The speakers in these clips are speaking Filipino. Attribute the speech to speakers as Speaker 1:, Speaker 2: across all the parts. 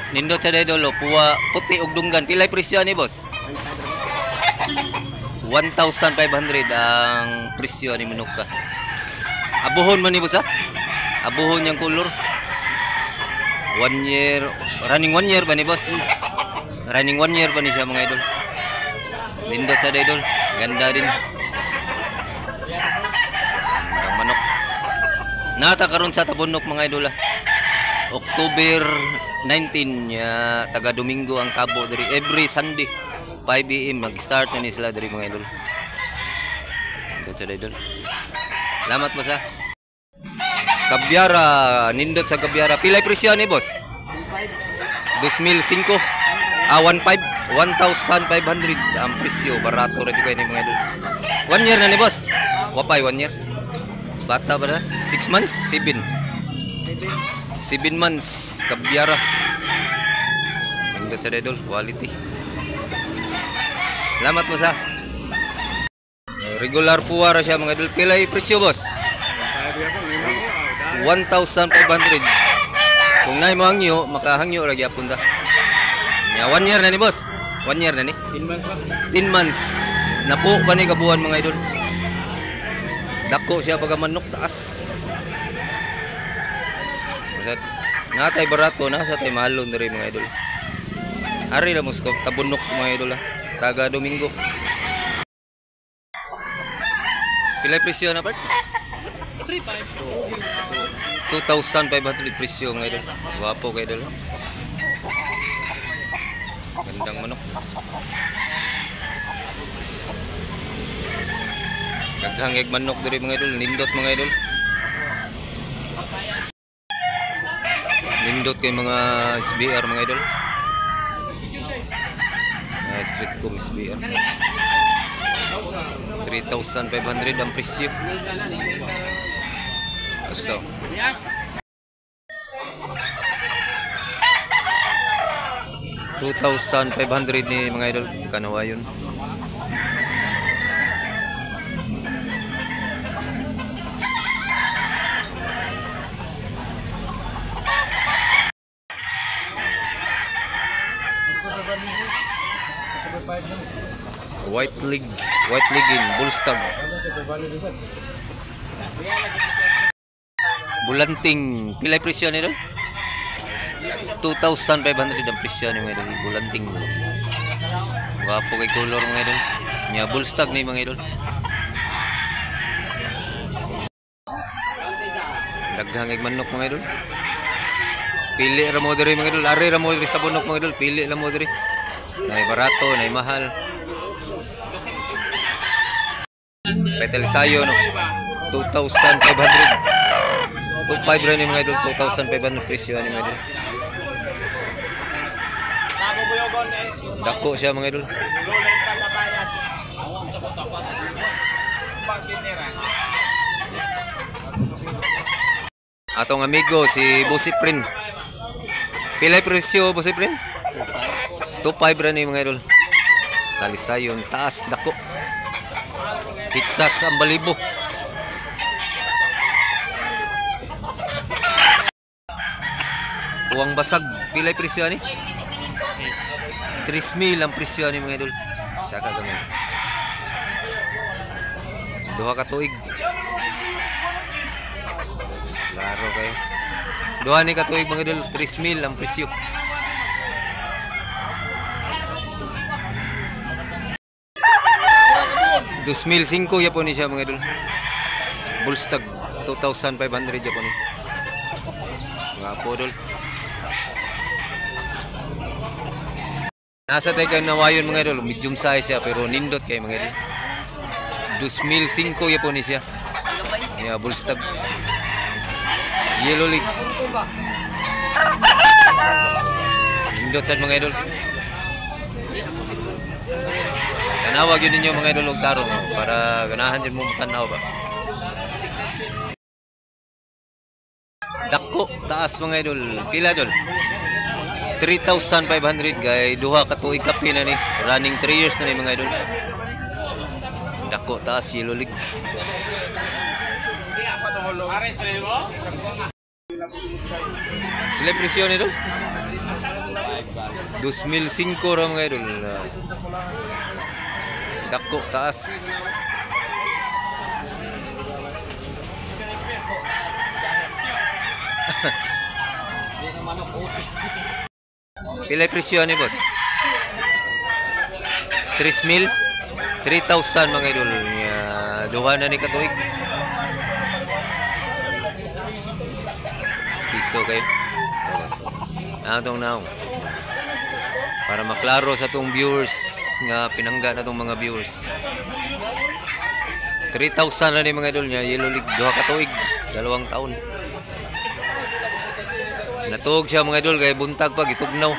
Speaker 1: Nindot sa idol, puwa puti ug dunggan. Pilay presyo ni boss? 1,500 ang presyo ni manok ka. Abuhon man ni boss ha? Abuhon yung color. 1 year, running 1 year ba ni boss? Running 1 year pa ni siya mga idol. Nindot sa idol, ganda din. Ang manok. Nata karon sa Tabunok mga idol ha. October 19 ya taga Domingo ang kabo dari every Sunday 5 AM mag-start na ni sila dari mga idol. Nindot sa idol. Salamat mo sa Kabyara, nindot sa Kabyara. Pilay presyo ni boss? 2005. 1,500 ang presyo, barato ra kay ni mga idol. 1 year na ni boss. Wapay 1 year. Bata ba na? 6 months, 7 months Kabyara. Nindot sa idol, quality. Salamat mo sa regular puwara siya mga idol. Pilay presyo boss? 1,500. Kung nay mo hangyo, makahangyo lagi apon ta. Ya 1 year na ni boss. 1 year na ni.
Speaker 2: 10 months ba?
Speaker 1: 10 months. Napo pa ni kabuhan mga idol. Dako siya pag manok taas. Natay barato na sa tay mahalon diri mga idol. Ari la musko Tabunok mga idol ha. Taga Domingo. Pilay presyo na part? 2,500 presyo mga idol. Guwapo kay idol. Gandang manok. Daghang manok diri mga idol. Nindot mga idol. Nindot kay mga SBR mga idol. Street com SBR. 3,500 ang presyo. So 2,500 ni mga idol kanawa yun. White legging, bullstag. Bulanting, pilay presyo ni idol? 2,500 ang presyo ni mga idol. Bulanting. Wapo kay color mga idol. Nya bullstag ni mga idol. Daghang manok mga idol. Pili ra mo diri mga idol. Ari ra mo diri sa bunok mga idol. Pili ra mo diri. Nay barato, nay mahal. Petel sayo no. 2,500. 2,500 ra ni mga idol. 2,500 presyo ni mga idol. Dako siya mga idol. Atong amigo si Busiprin. Pilay presyo Busiprin? 2,500 ra ni mga idol. Talisayon taas dako. Pitsas ang balibo. Uwang basag. Pilay presyo ni? 3,000 ang presyo ni mga idol. Saka gamay. Duha ka tuig. Klaro kayo. Duha ni ka tuig mga idol. 3,000 ang presyo. $2,500 yapon ni siya mga idol. Bullstag 2,500 yapon ni. Mga podol. Nasa tayo kang nawayon mga idol. Medium size siya pero nindot kayo mga idol. $2,500 yapon ni siya. Mga bullstag. Yellow league. Nindot sa mga idol. Tanawag yun ninyo mga idol og tarong para ganahan din mo tanaw ba. Dako taas mga idol. Pila idol? 3,500 kay duha ka tuig kapi na ni. Running 3 years na ni mga idol. Dako taas yellow league. Pila presyo ni idol? 2005 ra mga idol. Dako taas. Pilay presyo ni boss? 3,000? 3,000 mga idol. Duha na ni katuig. Piso kayo. Atong naong. Para maklaro sa tong viewers nga pinangga na tong mga viewers. 3,000 na ni mga idol niya. Yellow League. Duha katuig. 2 taon. Natuog siya mga idol. Kaya buntag pag itugnaw.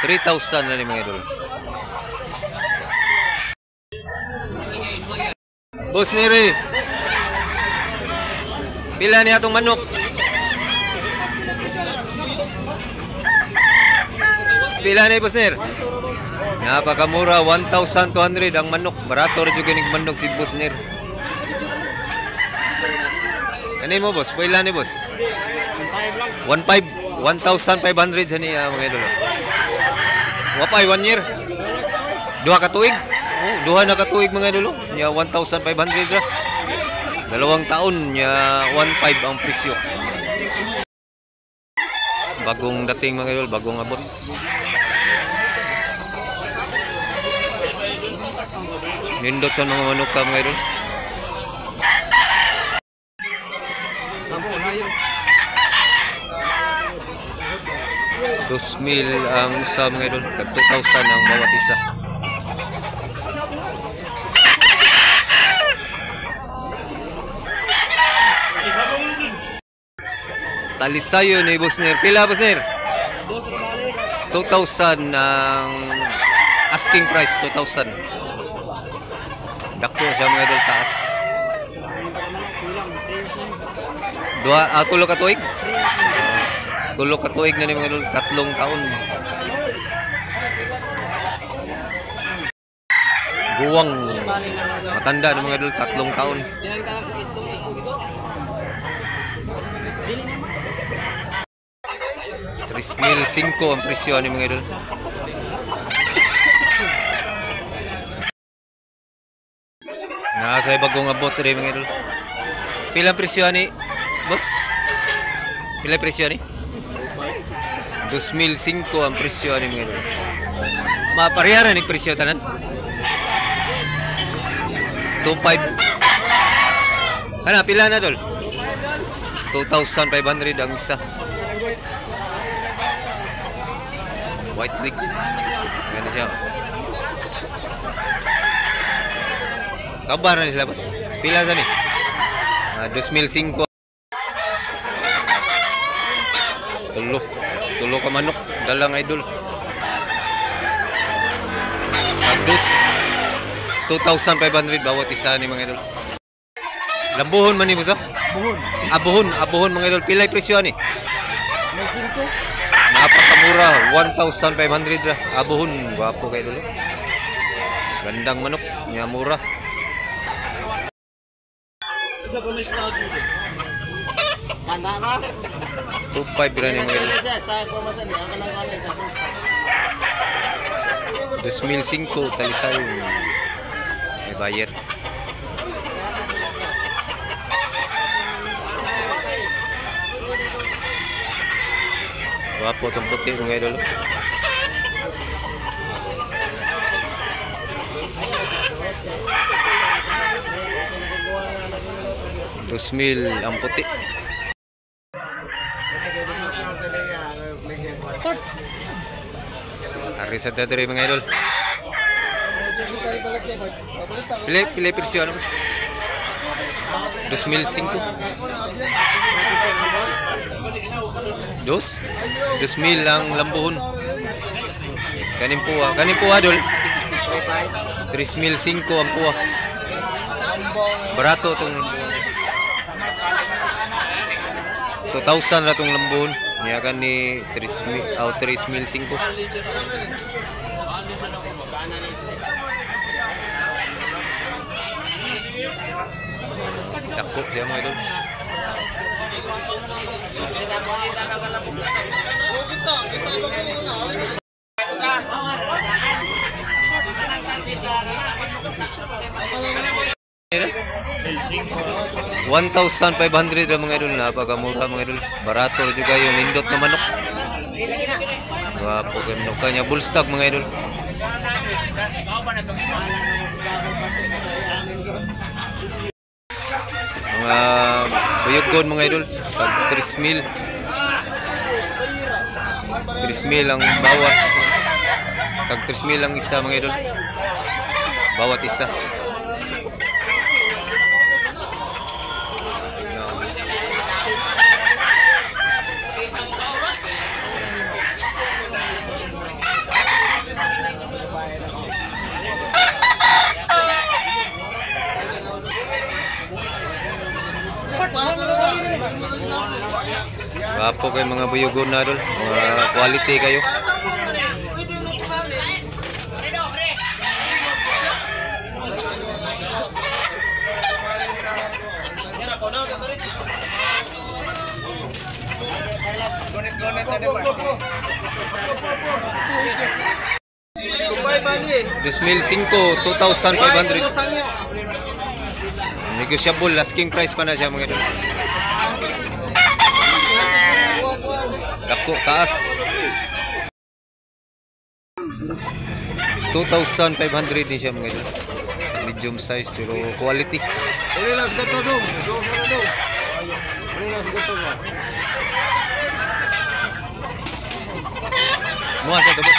Speaker 1: 3,000 na ni mga idol. Boss Neri. Pila niya itong manok? Pila niya, Boss Neri? Napakamura, 1,200 ang manok. Barato rin yung ganing manok si Boss Neri. Ano mo, boss? Pila niya, boss? 1,500. 1,500 sa niya, mga idol. Wapay, 1 year. Duha katuig. Duha na katuig, mga idol. Niya 1,500 ra. 2 taon niya 1,500 ang presyo. Bagong dating mga idol, bagong abot. Nindot sa mga manok ka mga idol. $2,000 ang isa mga idol. 2,000 ang bawat isa. Talisayo ni Boss Neri. Pila, Boss Neri? 2,000 ang asking price. 2,000. Dako siya mga idol, taas. Tulo ka tuig? Tulo ka tuig na ni mga idol. 3 taon. Guwang. Matanda na mga idol. 3 taon. 3,500 ang presyo ni mga idol. Nasa bagong abot rin mga idol. Pila presyo ni boss? Pila presyo ni? 2,500 ang presyo ni mga idol. Maparehara ni presyo tanan? 2,500. Kana pila na dol? 2,500 ang isa. White League. Ganda siya. Kabar na sila boss. Pila sa ni? 2,500. Tulo ka manok. Dalang idol. Agdos. 2,500 bawat isa ni mga idol. Lambuhon man ni boss? Abuhon mga idol. Pilay presyo ni? Napakamura, 1,500 ra. Abuhon, gwapo kayo dulu. Gandang manok, niya mura. Isa pa may stag dito. Kanda na? 2,500 ra ni mga idol. 2,500 talisayo. May bayar. Wapo itong puti mga idol. $2,000 ang puti. Arisa dito mga idol. Pilay presyo ano mas? 2,500. 2,000 ang lambuhon. Kanin puwa dol. 3,500 ang puwa. Barato tong 2,000 na tong lambuhon. Niya kan ni 3,500. Dako siya mga idol. Kita 1,500 ang mga idol, napakamura mga idol. Barato juga yung lindot na manok. Wapo kayo manok kanya bullstock mga idol. Mga buyugon mga idol, tag 3,000. 3,000 ang bawat. Tag 3,000 ang isa mga idol. Bawat isa. Wapo kayo mga buyugon na idol. Mga quality kayo. Dusmil 5, 2,500. Negotiable, asking price pa na siya mga idol. Dako taas. 2,500 din siya mga idol. Medium size pero quality. Muha sa tubos.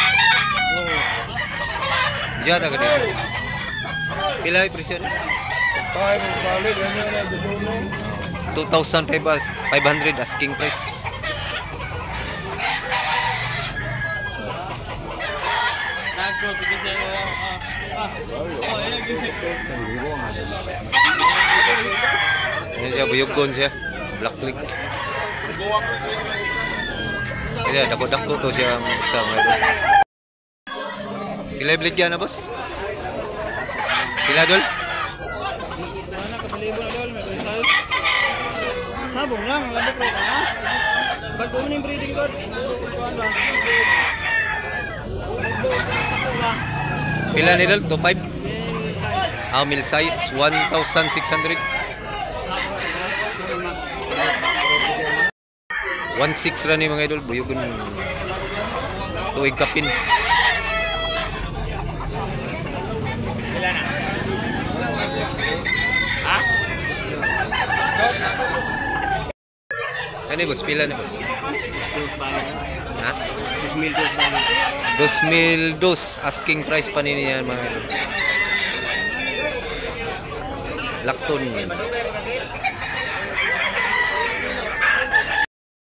Speaker 1: Diyan ta gede. Pila ay presyo? 2,500 asking price. Ini siya buyugon siya, black link. Ini dako-dako to siya sa ngayon. Pila bligyan na boss? Pila dol?
Speaker 2: Sabong lang, labok lang ha. Ba't mo yung breeding code?
Speaker 1: Pila ni dol? 2,500? Mil size, 1,600. 1,600 ra ni mga idol, buyugon tuig kapin.
Speaker 2: Ha?
Speaker 1: Ano boss? Pila ni boss? Ha? 2,200 asking price pa niya mga idol. Lakton yan.